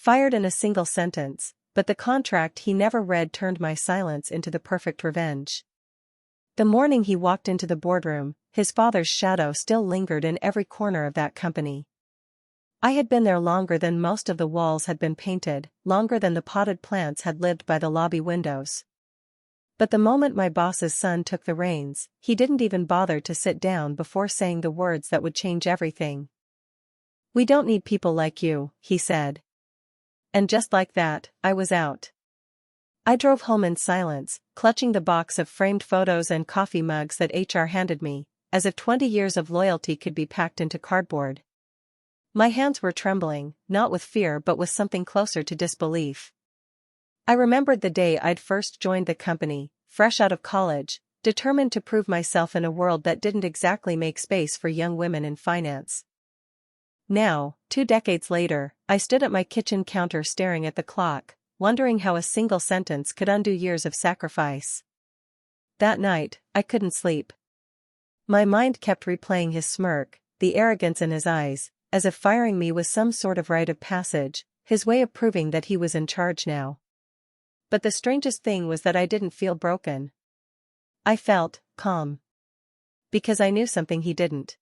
Fired in a single sentence, but the contract he never read turned my silence into the perfect revenge. The morning he walked into the boardroom, his father's shadow still lingered in every corner of that company. I had been there longer than most of the walls had been painted, longer than the potted plants had lived by the lobby windows. But the moment my boss's son took the reins, he didn't even bother to sit down before saying the words that would change everything. "We don't need people like you," he said. And just like that, I was out. I drove home in silence, clutching the box of framed photos and coffee mugs that HR handed me, as if 20 years of loyalty could be packed into cardboard. My hands were trembling, not with fear but with something closer to disbelief. I remembered the day I'd first joined the company, fresh out of college, determined to prove myself in a world that didn't exactly make space for young women in finance. Now, 2 decades later, I stood at my kitchen counter staring at the clock, wondering how a single sentence could undo years of sacrifice. That night, I couldn't sleep. My mind kept replaying his smirk, the arrogance in his eyes, as if firing me was some sort of rite of passage, his way of proving that he was in charge now. But the strangest thing was that I didn't feel broken. I felt calm. Because I knew something he didn't.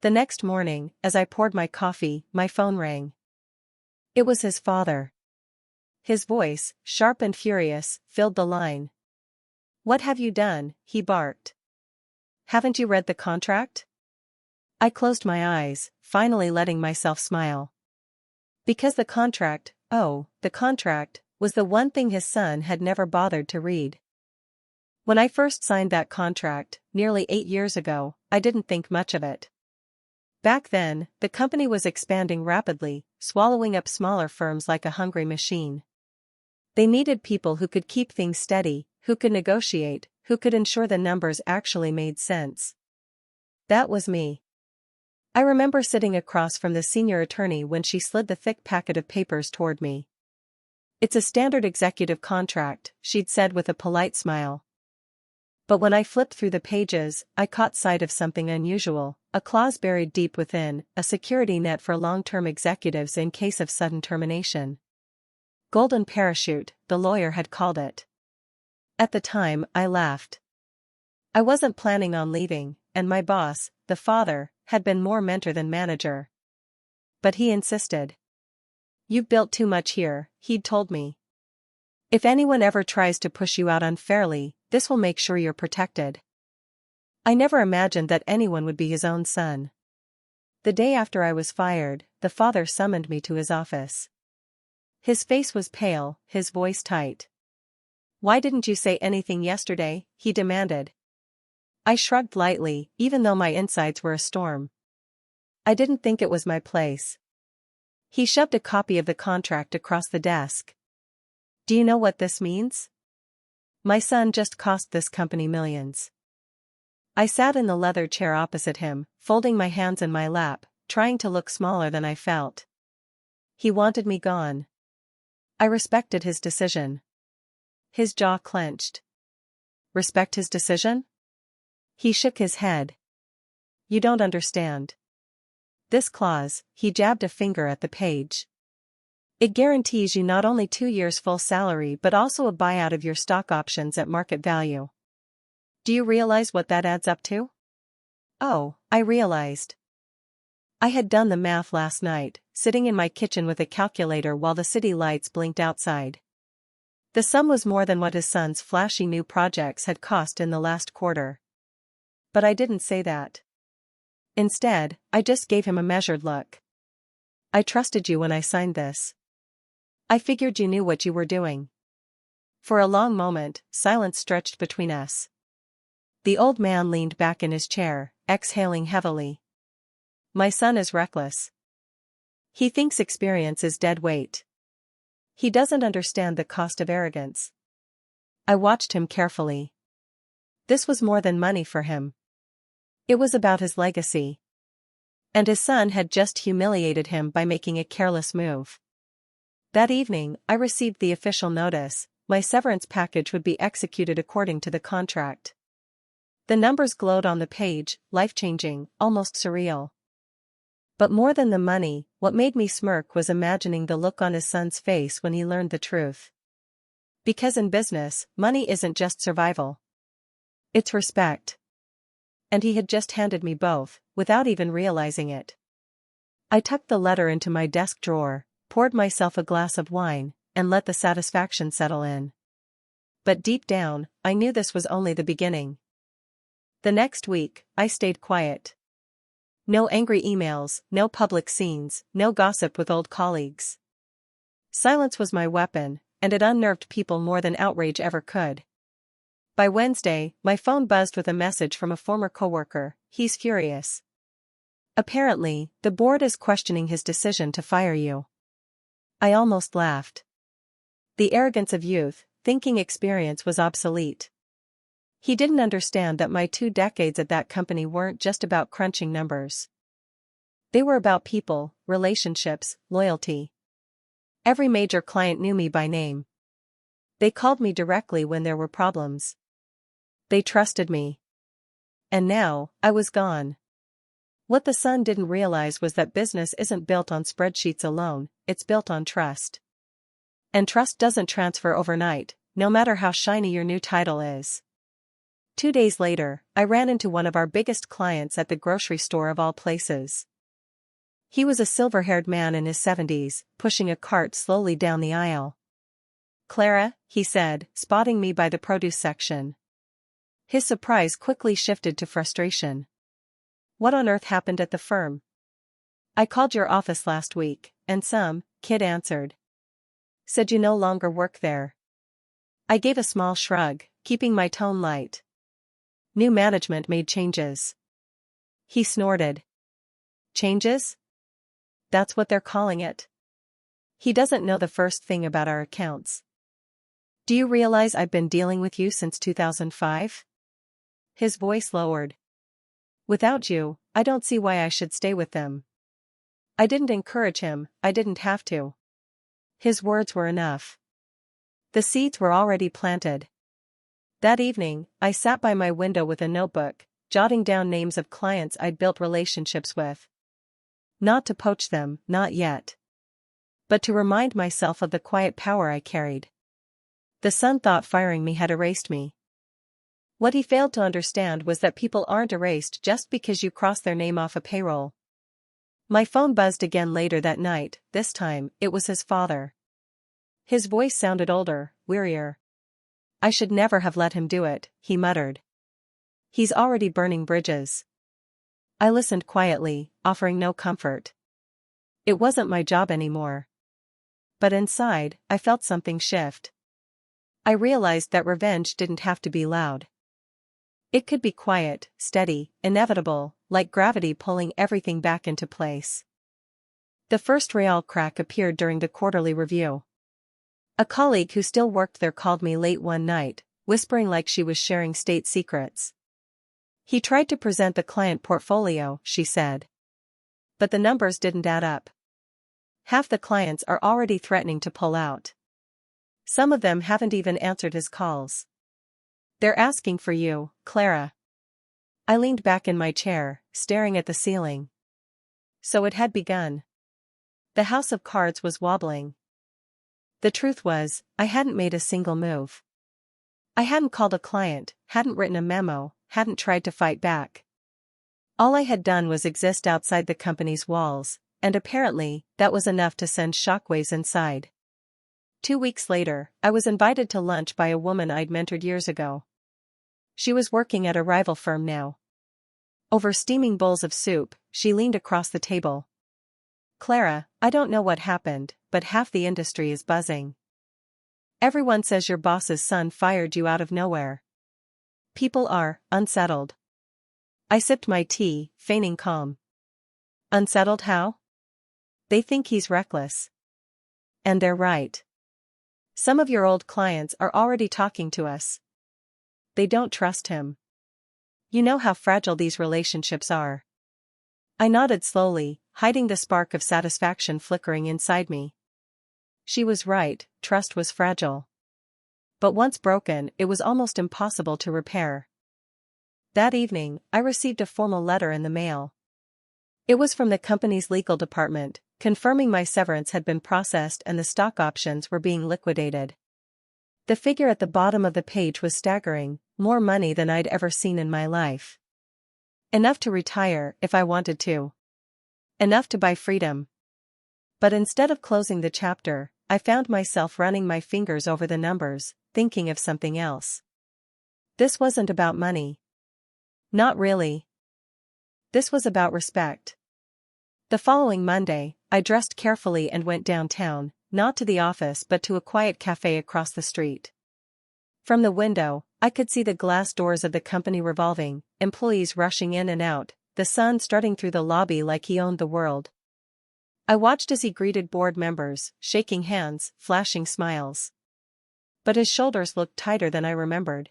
The next morning, as I poured my coffee, my phone rang. It was his father. His voice, sharp and furious, filled the line. "What have you done?" he barked. "Haven't you read the contract?" I closed my eyes, finally letting myself smile. Because the contract, was the one thing his son had never bothered to read. When I first signed that contract, nearly 8 years ago, I didn't think much of it. Back then, the company was expanding rapidly, swallowing up smaller firms like a hungry machine. They needed people who could keep things steady, who could negotiate, who could ensure the numbers actually made sense. That was me. I remember sitting across from the senior attorney when she slid the thick packet of papers toward me. "It's a standard executive contract," she'd said with a polite smile. But when I flipped through the pages, I caught sight of something unusual, a clause buried deep within, a security net for long-term executives in case of sudden termination. Golden parachute, the lawyer had called it. At the time, I laughed. I wasn't planning on leaving, and my boss, the father, had been more mentor than manager. But he insisted. "You've built too much here," he'd told me. "If anyone ever tries to push you out unfairly, this will make sure you're protected." I never imagined that anyone would be his own son. The day after I was fired, the father summoned me to his office. His face was pale, his voice tight. "Why didn't you say anything yesterday?" he demanded. I shrugged lightly, even though my insides were a storm. "I didn't think it was my place." He shoved a copy of the contract across the desk. "Do you know what this means? My son just cost this company millions." I sat in the leather chair opposite him, folding my hands in my lap, trying to look smaller than I felt. He wanted me gone. I respected his decision. His jaw clenched. Respect his decision? He shook his head. "You don't understand. This clause," he jabbed a finger at the page. "It guarantees you not only 2 years full salary but also a buyout of your stock options at market value. Do you realize what that adds up to?" Oh, I realized. I had done the math last night, sitting in my kitchen with a calculator while the city lights blinked outside. The sum was more than what his son's flashy new projects had cost in the last quarter. But I didn't say that. Instead, I just gave him a measured look. "I trusted you when I signed this. I figured you knew what you were doing." For a long moment, silence stretched between us. The old man leaned back in his chair, exhaling heavily. "My son is reckless. He thinks experience is dead weight. He doesn't understand the cost of arrogance." I watched him carefully. This was more than money for him. It was about his legacy. And his son had just humiliated him by making a careless move. That evening, I received the official notice. My severance package would be executed according to the contract. The numbers glowed on the page, life-changing, almost surreal. But more than the money, what made me smirk was imagining the look on his son's face when he learned the truth. Because in business, money isn't just survival. It's respect. And he had just handed me both, without even realizing it. I tucked the letter into my desk drawer, poured myself a glass of wine, and let the satisfaction settle in. But deep down, I knew this was only the beginning. The next week, I stayed quiet. No angry emails, no public scenes, no gossip with old colleagues. Silence was my weapon, and it unnerved people more than outrage ever could. By Wednesday, my phone buzzed with a message from a former coworker. He's furious. Apparently, the board is questioning his decision to fire you. I almost laughed. The arrogance of youth, thinking experience was obsolete. He didn't understand that my 2 decades at that company weren't just about crunching numbers. They were about people, relationships, loyalty. Every major client knew me by name. They called me directly when there were problems. They trusted me. And now, I was gone. What the son didn't realize was that business isn't built on spreadsheets alone, it's built on trust. And trust doesn't transfer overnight, no matter how shiny your new title is. 2 days later, I ran into one of our biggest clients at the grocery store of all places. He was a silver-haired man in his 70s, pushing a cart slowly down the aisle. "Clara," he said, spotting me by the produce section. His surprise quickly shifted to frustration. "What on earth happened at the firm?" "I called your office last week, and some kid answered. Said you no longer work there." I gave a small shrug, keeping my tone light. "New management made changes." He snorted. "Changes? That's what they're calling it." He doesn't know the first thing about our accounts. "Do you realize I've been dealing with you since 2005? His voice lowered. "Without you, I don't see why I should stay with them." I didn't encourage him, I didn't have to. His words were enough. The seeds were already planted. That evening, I sat by my window with a notebook, jotting down names of clients I'd built relationships with. Not to poach them, not yet. But to remind myself of the quiet power I carried. The son thought firing me had erased me. What he failed to understand was that people aren't erased just because you cross their name off a payroll. My phone buzzed again later that night, this time, it was his father. His voice sounded older, wearier. "I should never have let him do it," he muttered. "He's already burning bridges." I listened quietly, offering no comfort. It wasn't my job anymore. But inside, I felt something shift. I realized that revenge didn't have to be loud. It could be quiet, steady, inevitable, like gravity pulling everything back into place. The first real crack appeared during the quarterly review. A colleague who still worked there called me late one night, whispering like she was sharing state secrets. "He tried to present the client portfolio," she said. "But the numbers didn't add up. Half the clients are already threatening to pull out. Some of them haven't even answered his calls. They're asking for you, Clara." I leaned back in my chair, staring at the ceiling. So it had begun. The house of cards was wobbling. The truth was, I hadn't made a single move. I hadn't called a client, hadn't written a memo, hadn't tried to fight back. All I had done was exist outside the company's walls, and apparently, that was enough to send shockwaves inside. 2 weeks later, I was invited to lunch by a woman I'd mentored years ago. She was working at a rival firm now. Over steaming bowls of soup, she leaned across the table. "Clara, I don't know what happened, but half the industry is buzzing. Everyone says your boss's son fired you out of nowhere. People are unsettled." I sipped my tea, feigning calm. "Unsettled how?" "They think he's reckless." "And they're right. Some of your old clients are already talking to us. They don't trust him. You know how fragile these relationships are." I nodded slowly, hiding the spark of satisfaction flickering inside me. She was right, trust was fragile. But once broken, it was almost impossible to repair. That evening, I received a formal letter in the mail. It was from the company's legal department, confirming my severance had been processed and the stock options were being liquidated. The figure at the bottom of the page was staggering, more money than I'd ever seen in my life. Enough to retire if I wanted to. Enough to buy freedom. But instead of closing the chapter, I found myself running my fingers over the numbers, thinking of something else. This wasn't about money. Not really. This was about respect. The following Monday, I dressed carefully and went downtown, not to the office but to a quiet cafe across the street. From the window, I could see the glass doors of the company revolving, employees rushing in and out, the sun strutting through the lobby like he owned the world. I watched as he greeted board members, shaking hands, flashing smiles. But his shoulders looked tighter than I remembered.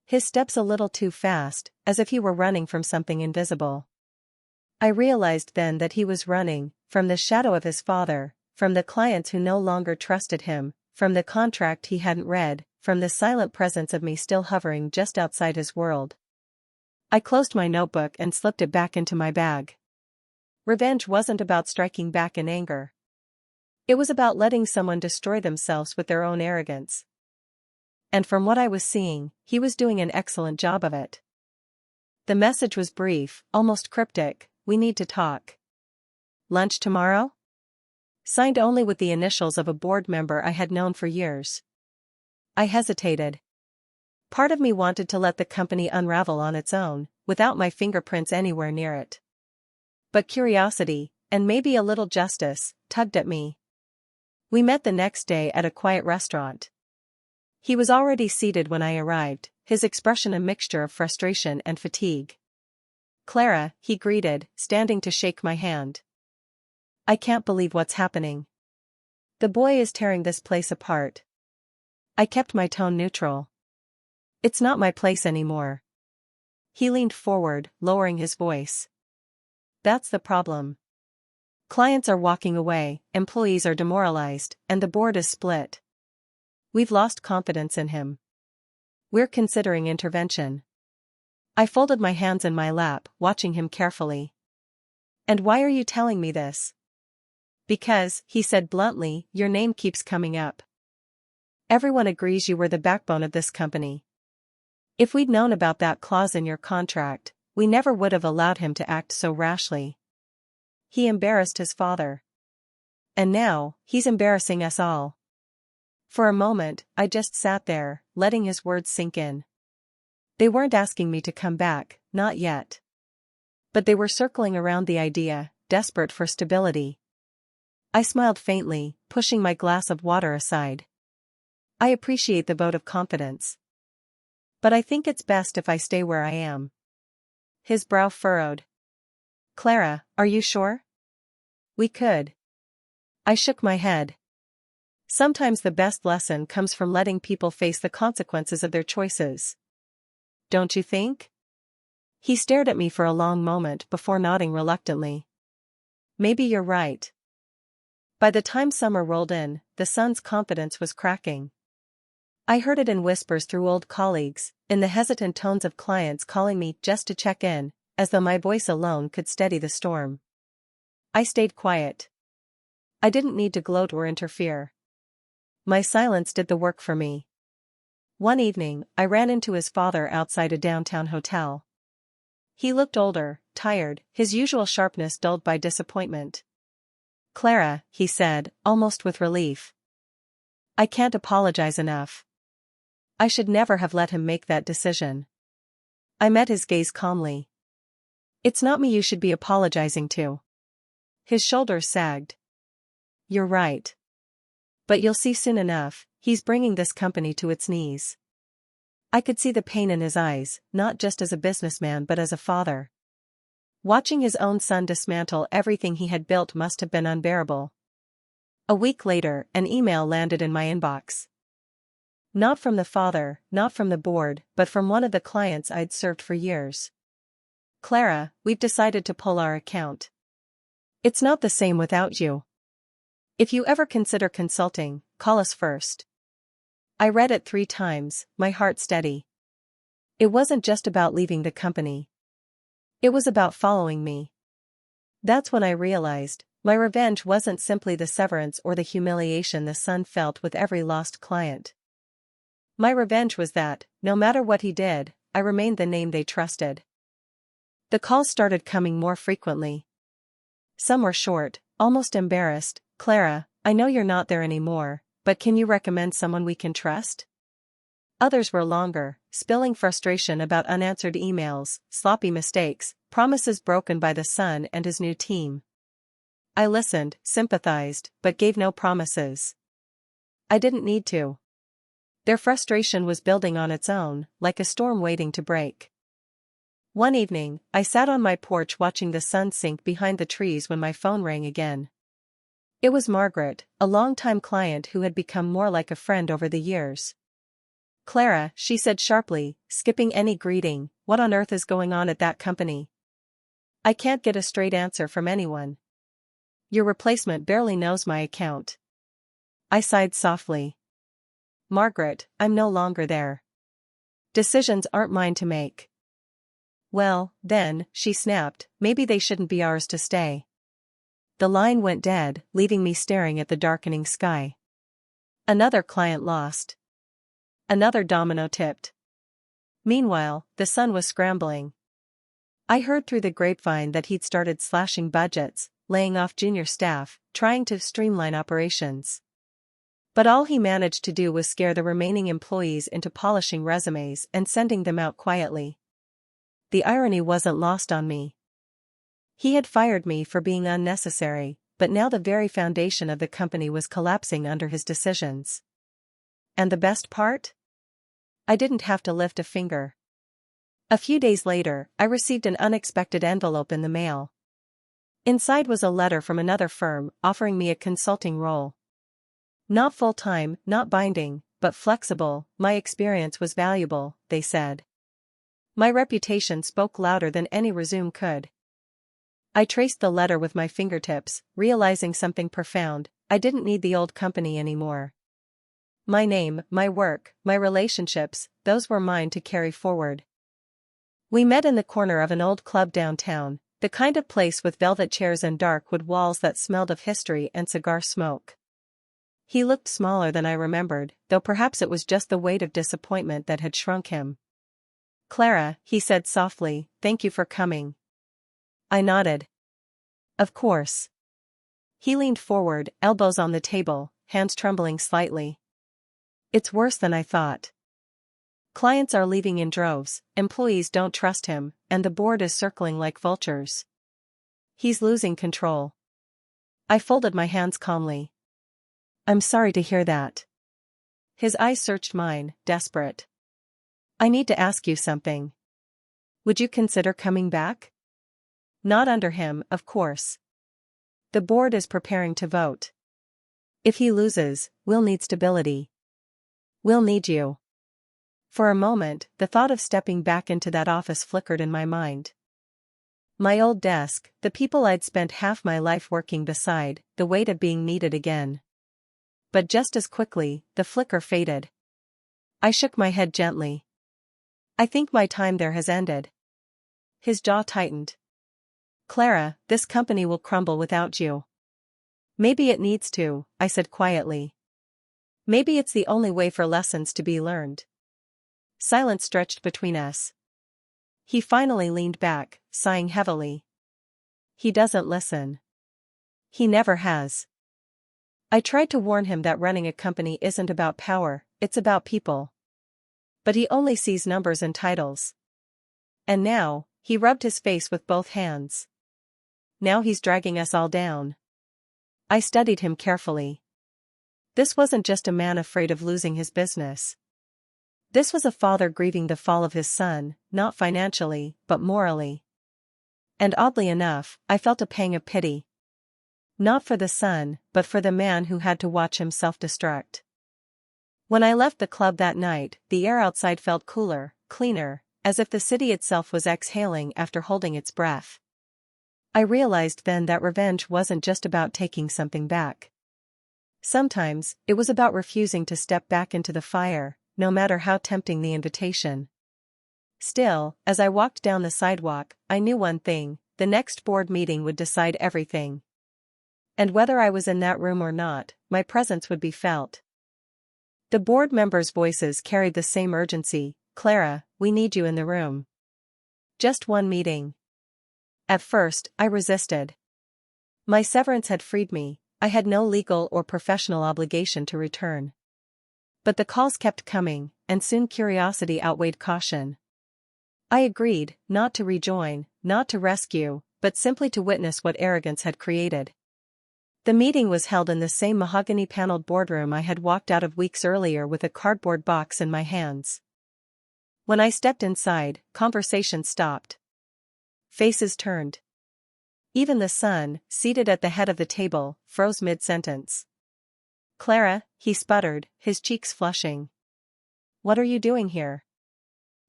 His steps a little too fast, as if he were running from something invisible. I realized then that he was running, from the shadow of his father, from the clients who no longer trusted him, from the contract he hadn't read, from the silent presence of me still hovering just outside his world. I closed my notebook and slipped it back into my bag. Revenge wasn't about striking back in anger. It was about letting someone destroy themselves with their own arrogance. And from what I was seeing, he was doing an excellent job of it. The message was brief, almost cryptic: "We need to talk." Lunch tomorrow? Signed only with the initials of a board member I had known for years. I hesitated. Part of me wanted to let the company unravel on its own, without my fingerprints anywhere near it. But curiosity, and maybe a little justice, tugged at me. We met the next day at a quiet restaurant. He was already seated when I arrived, his expression a mixture of frustration and fatigue. "Clara," he greeted, standing to shake my hand. "I can't believe what's happening. The boy is tearing this place apart." I kept my tone neutral. "It's not my place anymore." He leaned forward, lowering his voice. "That's the problem. Clients are walking away, employees are demoralized, and the board is split. We've lost confidence in him. We're considering intervention." I folded my hands in my lap, watching him carefully. "And why are you telling me this?" "Because," he said bluntly, "your name keeps coming up. Everyone agrees you were the backbone of this company. If we'd known about that clause in your contract, we never would have allowed him to act so rashly. He embarrassed his father. And now, he's embarrassing us all." For a moment, I just sat there, letting his words sink in. They weren't asking me to come back, not yet. But they were circling around the idea, desperate for stability. I smiled faintly, pushing my glass of water aside. "I appreciate the vote of confidence. But I think it's best if I stay where I am." His brow furrowed. "Clara, are you sure? We could." I shook my head. Sometimes the best lesson comes from letting people face the consequences of their choices. Don't you think? He stared at me for a long moment before nodding reluctantly. "Maybe you're right." By the time summer rolled in, the sun's confidence was cracking. I heard it in whispers through old colleagues, in the hesitant tones of clients calling me just to check in, as though my voice alone could steady the storm. I stayed quiet. I didn't need to gloat or interfere. My silence did the work for me. One evening, I ran into his father outside a downtown hotel. He looked older, tired, his usual sharpness dulled by disappointment. "Clara," he said, almost with relief. "I can't apologize enough. I should never have let him make that decision." I met his gaze calmly. "It's not me you should be apologizing to." His shoulders sagged. "You're right. But you'll see soon enough, he's bringing this company to its knees." I could see the pain in his eyes, not just as a businessman but as a father. Watching his own son dismantle everything he had built must have been unbearable. A week later, an email landed in my inbox. Not from the father, not from the board, but from one of the clients I'd served for years. "Clara, we've decided to pull our account. It's not the same without you. If you ever consider consulting, call us first." I read it 3 times, my heart steady. It wasn't just about leaving the company. It was about following me. That's when I realized, my revenge wasn't simply the severance or the humiliation the son felt with every lost client. My revenge was that, no matter what he did, I remained the name they trusted. The calls started coming more frequently. Some were short, almost embarrassed. "Clara, I know you're not there anymore, but can you recommend someone we can trust?" Others were longer, spilling frustration about unanswered emails, sloppy mistakes, promises broken by the son and his new team. I listened, sympathized, but gave no promises. I didn't need to. Their frustration was building on its own, like a storm waiting to break. One evening, I sat on my porch watching the sun sink behind the trees when my phone rang again. It was Margaret, a longtime client who had become more like a friend over the years. "Clara," she said sharply, skipping any greeting, "what on earth is going on at that company? I can't get a straight answer from anyone. Your replacement barely knows my account." I sighed softly. "Margaret, I'm no longer there. Decisions aren't mine to make." "Well, then," she snapped, "maybe they shouldn't be ours to stay." The line went dead, leaving me staring at the darkening sky. Another client lost. Another domino tipped. Meanwhile, the sun was scrambling. I heard through the grapevine that he'd started slashing budgets, laying off junior staff, trying to streamline operations. But all he managed to do was scare the remaining employees into polishing resumes and sending them out quietly. The irony wasn't lost on me. He had fired me for being unnecessary, but now the very foundation of the company was collapsing under his decisions. And the best part? I didn't have to lift a finger. A few days later, I received an unexpected envelope in the mail. Inside was a letter from another firm offering me a consulting role. Not full-time, not binding, but flexible. My experience was valuable, they said. My reputation spoke louder than any resume could. I traced the letter with my fingertips, realizing something profound: I didn't need the old company anymore. My name, my work, my relationships, those were mine to carry forward. We met in the corner of an old club downtown, the kind of place with velvet chairs and dark wood walls that smelled of history and cigar smoke. He looked smaller than I remembered, though perhaps it was just the weight of disappointment that had shrunk him. "Clara," he said softly, "thank you for coming." I nodded. "Of course." He leaned forward, elbows on the table, hands trembling slightly. "It's worse than I thought. Clients are leaving in droves, employees don't trust him, and the board is circling like vultures. He's losing control." I folded my hands calmly. "I'm sorry to hear that." His eyes searched mine, desperate. "I need to ask you something. Would you consider coming back?" "Not under him, of course. The board is preparing to vote. If he loses, we'll need stability. We'll need you." For a moment, the thought of stepping back into that office flickered in my mind. My old desk, the people I'd spent half my life working beside, the weight of being needed again. But just as quickly, the flicker faded. I shook my head gently. "I think my time there has ended." His jaw tightened. "Clara, this company will crumble without you." "Maybe it needs to," I said quietly. "Maybe it's the only way for lessons to be learned." Silence stretched between us. He finally leaned back, sighing heavily. "He doesn't listen. He never has." I tried to warn him that running a company isn't about power, it's about people. But he only sees numbers and titles. And now, he rubbed his face with both hands. "Now he's dragging us all down." I studied him carefully. This wasn't just a man afraid of losing his business. This was a father grieving the fall of his son, not financially, but morally. And oddly enough, I felt a pang of pity. Not for the son, but for the man who had to watch him self-destruct. When I left the club that night, the air outside felt cooler, cleaner, as if the city itself was exhaling after holding its breath. I realized then that revenge wasn't just about taking something back. Sometimes, it was about refusing to step back into the fire, no matter how tempting the invitation. Still, as I walked down the sidewalk, I knew one thing: the next board meeting would decide everything. And whether I was in that room or not, my presence would be felt. The board members' voices carried the same urgency. "Clara, we need you in the room." Just one meeting. At first, I resisted. My severance had freed me, I had no legal or professional obligation to return. But the calls kept coming, and soon curiosity outweighed caution. I agreed, not to rejoin, not to rescue, but simply to witness what arrogance had created. The meeting was held in the same mahogany-paneled boardroom I had walked out of weeks earlier with a cardboard box in my hands. When I stepped inside, conversation stopped. Faces turned. Even the son, seated at the head of the table, froze mid-sentence. "Clara," he sputtered, his cheeks flushing. "What are you doing here?"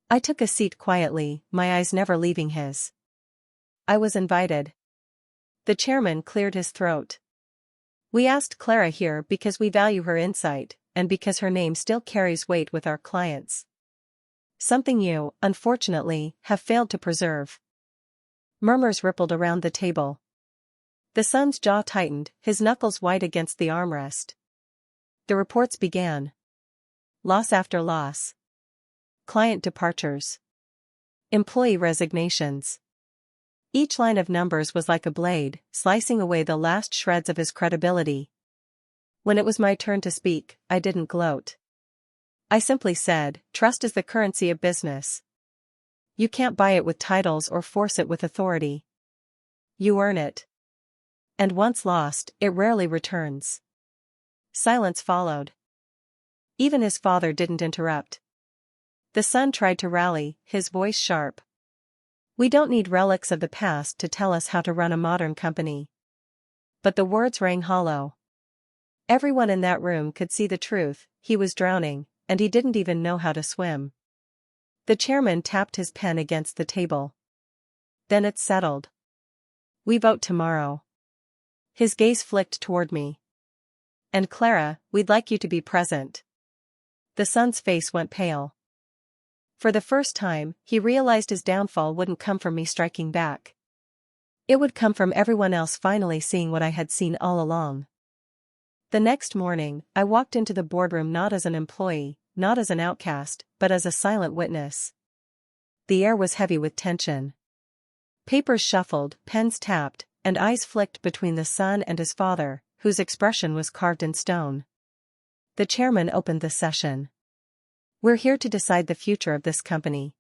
I took a seat quietly, my eyes never leaving his. "I was invited." The chairman cleared his throat. "We asked Clara here because we value her insight, and because her name still carries weight with our clients. Something you, unfortunately, have failed to preserve." Murmurs rippled around the table. The son's jaw tightened, his knuckles white against the armrest. The reports began. Loss after loss. Client departures. Employee resignations. Each line of numbers was like a blade, slicing away the last shreds of his credibility. When it was my turn to speak, I didn't gloat. I simply said, "Trust is the currency of business. You can't buy it with titles or force it with authority. You earn it. And once lost, it rarely returns." Silence followed. Even his father didn't interrupt. The son tried to rally, his voice sharp. "We don't need relics of the past to tell us how to run a modern company." But the words rang hollow. Everyone in that room could see the truth, he was drowning, and he didn't even know how to swim. The chairman tapped his pen against the table. "Then it's settled. We vote tomorrow." His gaze flicked toward me. "And Clara, we'd like you to be present." The son's face went pale. For the first time, he realized his downfall wouldn't come from me striking back. It would come from everyone else finally seeing what I had seen all along. The next morning, I walked into the boardroom not as an employee, not as an outcast, but as a silent witness. The air was heavy with tension. Papers shuffled, pens tapped, and eyes flicked between the son and his father, whose expression was carved in stone. The chairman opened the session. "We're here to decide the future of this company.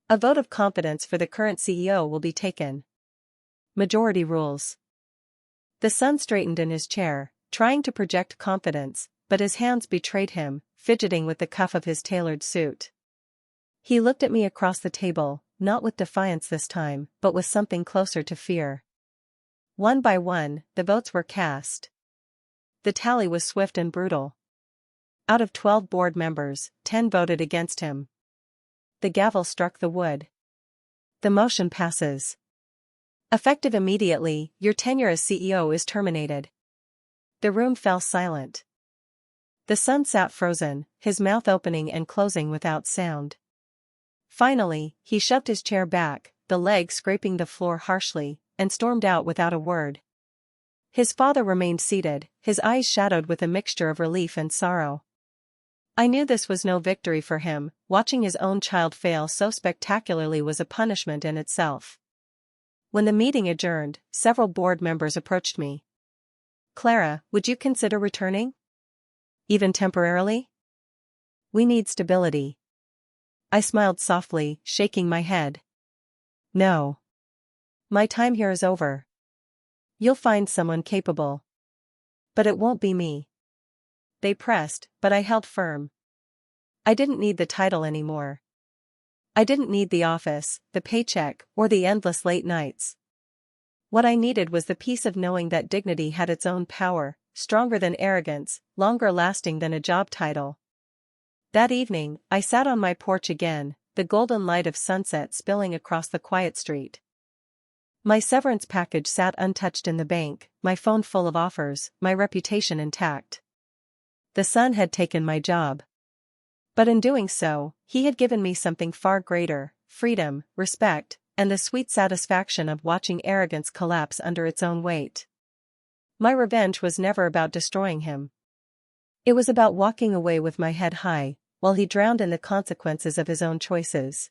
A vote of confidence for the current CEO will be taken. Majority rules." The son straightened in his chair, trying to project confidence, but his hands betrayed him, fidgeting with the cuff of his tailored suit. He looked at me across the table, not with defiance this time, but with something closer to fear. One by one, the votes were cast. The tally was swift and brutal. Out of 12 board members, 10 voted against him. The gavel struck the wood. "The motion passes. Effective immediately, your tenure as CEO is terminated." The room fell silent. The son sat frozen, his mouth opening and closing without sound. Finally, he shoved his chair back, the leg scraping the floor harshly, and stormed out without a word. His father remained seated, his eyes shadowed with a mixture of relief and sorrow. I knew this was no victory for him, watching his own child fail so spectacularly was a punishment in itself. When the meeting adjourned, several board members approached me. "Clara, would you consider returning? Even temporarily? We need stability." I smiled softly, shaking my head. "No. My time here is over. You'll find someone capable. But it won't be me." They pressed, but I held firm. I didn't need the title anymore. I didn't need the office, the paycheck, or the endless late nights. What I needed was the peace of knowing that dignity had its own power, stronger than arrogance, longer lasting than a job title. That evening, I sat on my porch again, the golden light of sunset spilling across the quiet street. My severance package sat untouched in the bank, my phone full of offers, my reputation intact. The son had taken my job. But in doing so, he had given me something far greater: freedom, respect, and the sweet satisfaction of watching arrogance collapse under its own weight. My revenge was never about destroying him. It was about walking away with my head high, while he drowned in the consequences of his own choices.